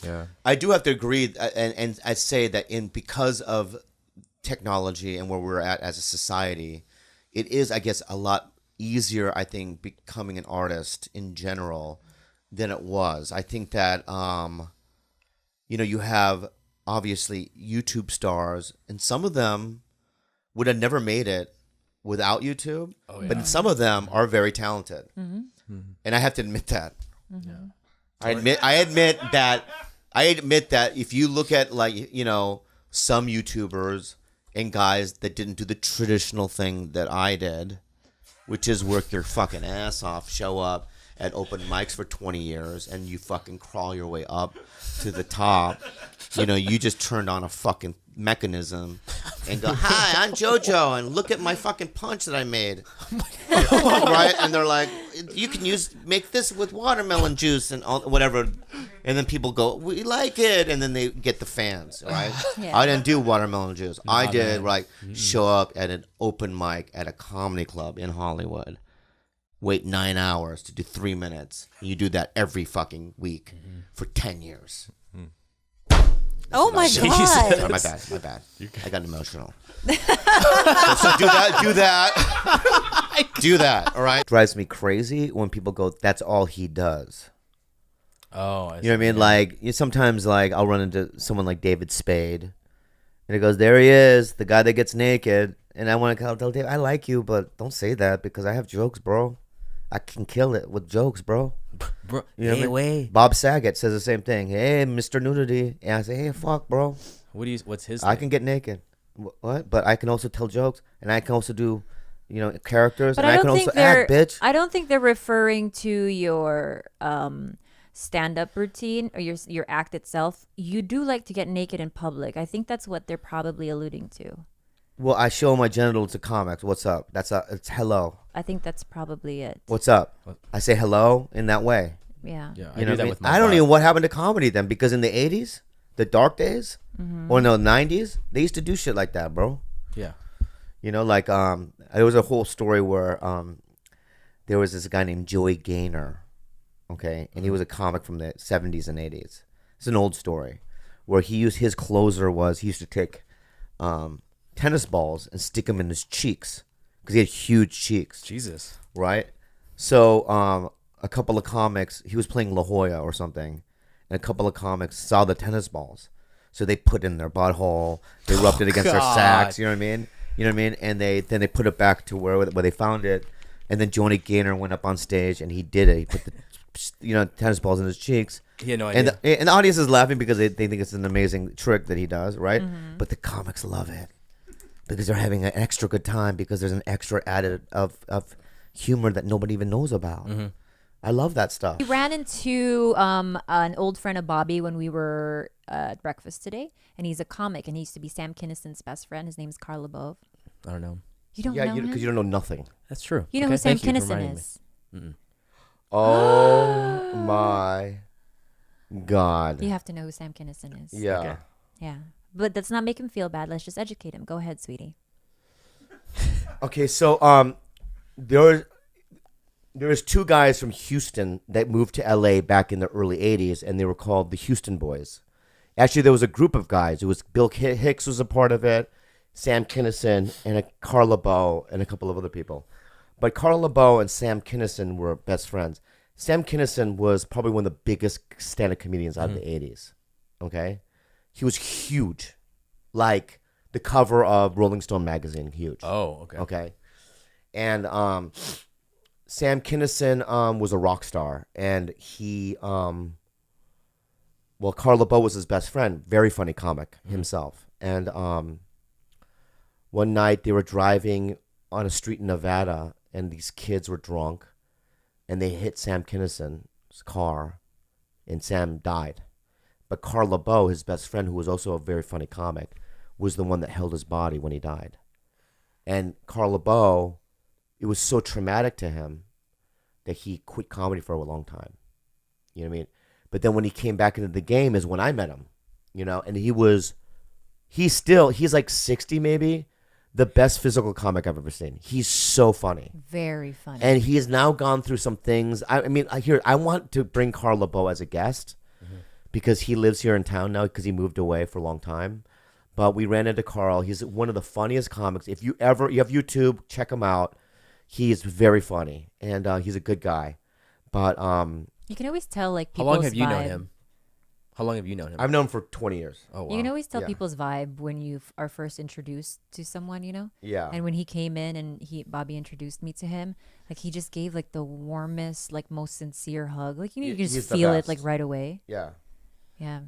Yeah. I do have to agree, and I say that because of technology and where we're at as a society, it is, I guess, a lot easier, I think, becoming an artist in general than it was. I think that you have obviously YouTube stars, and some of them would have never made it without YouTube. Oh, yeah. But some of them are very talented, Mm-hmm. and I have to admit that. Mm-hmm. Yeah. I admit that if you look at some YouTubers and guys that didn't do the traditional thing that I did, which is work your fucking ass off, show up at open mics for 20 years, and you fucking crawl your way up to the top. You just turned on a fucking mechanism and go, "Hi, I'm JoJo, and look at my fucking punch that I made." Right? And they're like, "You can make this with watermelon juice and all, whatever." And then people go, "We like it," and then they get the fans, right? Yeah. I didn't do watermelon juice. I did show up at an open mic at a comedy club in Hollywood, wait 9 hours to do 3 minutes. You do that every fucking week for 10 years. Oh my Sorry, God. my bad. I got emotional. So do that. All right. Drives me crazy when people go, "That's all he does." Oh, You know what I mean? Like sometimes, I'll run into someone like David Spade, and he goes, "There he is, the guy that gets naked." And I want to tell Dave, "I like you, but don't say that because I have jokes, bro. I can kill it with jokes, bro." Bro, You know what I mean? Bob Saget says the same thing. "Hey, Mr. Nudity," and I say, "Hey, fuck, bro. What's his? I can get naked, what? But I can also tell jokes, and I can also do, characters, But and I can also act, bitch." I don't think they're referring to your stand-up routine or your act itself. You do like to get naked in public. I think that's what they're probably alluding to. Well, I show my genitals to comics. What's up? It's hello. I think that's probably it. What's up? I say hello in that way. Yeah. Yeah, You know what I mean? with my I don't butt. know what happened to comedy then, because in the 80s, the dark days, or no, 90s, they used to do shit like that, bro. Yeah. There was a whole story where there was this guy named Joey Gaynor, okay, and he was a comic from the 70s and 80s. It's an old story where his closer was he used to take tennis balls and stick them in his cheeks because he had huge cheeks. Jesus. Right? So a couple of comics, he was playing La Jolla or something, and a couple of comics saw the tennis balls. So they put it in their butthole, they rubbed it against their sacks, you know what I mean? And they put it back to where they found it. And then Johnny Gaynor went up on stage and he did it. He put the tennis balls in his cheeks. He had no idea. And the audience is laughing because they think it's an amazing trick that he does, right? But the comics love it because they're having an extra good time because there's an extra added of humor that nobody even knows about. I love that stuff. We ran into an old friend of Bobby when we were at breakfast today, and he's a comic, and he used to be Sam Kinison's best friend. His name's Carl LaBove. I don't know. You don't know him? Because you don't know nothing. That's true. You know who Sam Kinison is? Oh my God. You have to know who Sam Kinison is. Yeah. Okay. Yeah. But let's not make him feel bad. Let's just educate him. Go ahead, sweetie. Okay, so there was two guys from Houston that moved to LA back in the early 80s, and they were called the Houston Boys. Actually, there was a group of guys. It was Bill Hicks was a part of it, Sam Kinison, and Carl LaBove, and a couple of other people. But Carl LaBove and Sam Kinison were best friends. Sam Kinison was probably one of the biggest stand-up comedians out of the 80s. Okay? He was huge. Like the cover of Rolling Stone magazine, huge. Oh, okay. Okay. And Sam Kinison was a rock star, and he Carl LaBove was his best friend, very funny comic himself. And one night they were driving on a street in Nevada, and these kids were drunk, and they hit Sam Kinison's car, and Sam died. But Carl LaBove, his best friend, who was also a very funny comic, was the one that held his body when he died. And Carl LaBove, it was so traumatic to him that he quit comedy for a long time. You know what I mean? But then when he came back into the game is when I met him, and he's like 60 maybe, the best physical comic I've ever seen. He's so funny. Very funny. And he has now gone through some things. I want to bring Carl LaBove as a guest because he lives here in town now because he moved away for a long time. But we ran into Carl. He's one of the funniest comics. If you have YouTube, check him out. He's very funny, and he's a good guy. But You can always tell like How people's long have you vibe. known him? How long have you known him? I've known him for 20 years. Oh wow. You can always tell Yeah. people's vibe when you are first introduced to someone, you know. Yeah. And when he came in and Bobby introduced me to him, like he just gave like the warmest, like most sincere hug. Like you can He's just the feel it best. like right away. Yeah. Yeah.